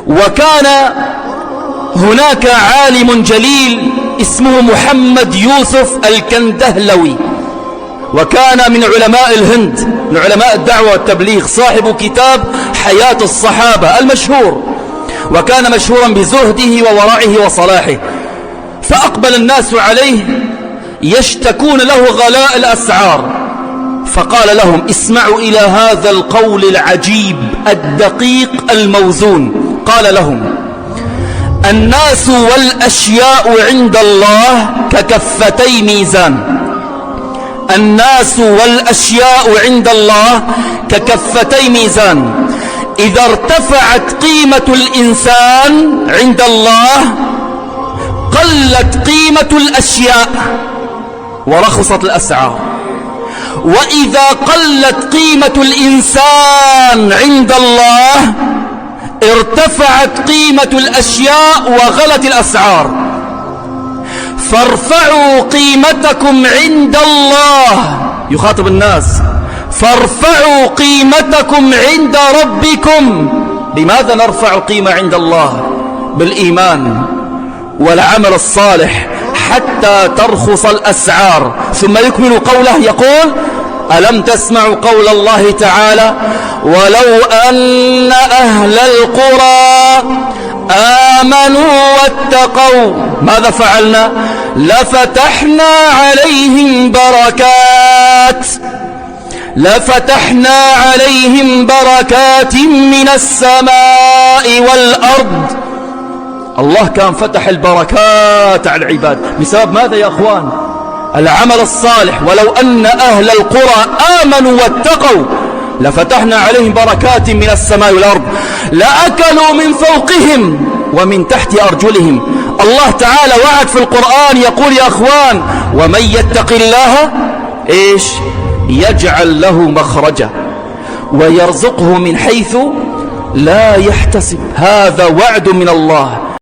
وكان هناك عالم جليل اسمه محمد يوسف الكندهلوي، وكان من علماء الهند، من علماء الدعوة والتبليغ، صاحب كتاب حياة الصحابة المشهور، وكان مشهورا بزهده وورعه وصلاحه. فأقبل الناس عليه يشتكون له غلاء الأسعار، فقال لهم: اسمعوا إلى هذا القول العجيب الدقيق الموزون. قال لهم: الناس والأشياء عند الله ككفتي ميزان. الناس والأشياء عند الله ككفتي ميزان، إذا ارتفعت قيمة الإنسان عند الله قلت قيمة الأشياء ورخصت الأسعار، وإذا قلت قيمة الإنسان عند الله ارتفعت قيمة الأشياء وغلت الأسعار. فارفعوا قيمتكم عند الله، يخاطب الناس: فارفعوا قيمتكم عند ربكم. لماذا نرفع القيمة عند الله؟ بالإيمان والعمل الصالح حتى ترخص الأسعار. ثم يكمل قوله يقول: ألم تسمعوا قول الله تعالى: ولو أن أهل القرى آمنوا واتقوا ماذا فعلنا؟ لفتحنا عليهم بركات من السماء والأرض. الله كان فتح البركات على العباد بسبب ماذا يا أخوان؟ العمل الصالح. ولو أن أهل القرى آمنوا واتقوا لفتحنا عليهم بركات من السماء والأرض، لأكلوا من فوقهم ومن تحت أرجلهم. الله تعالى وعد في القرآن يقول يا أخوان: ومن يتق الله إيش؟ يجعل له مخرجا ويرزقه من حيث لا يحتسب. هذا وعد من الله.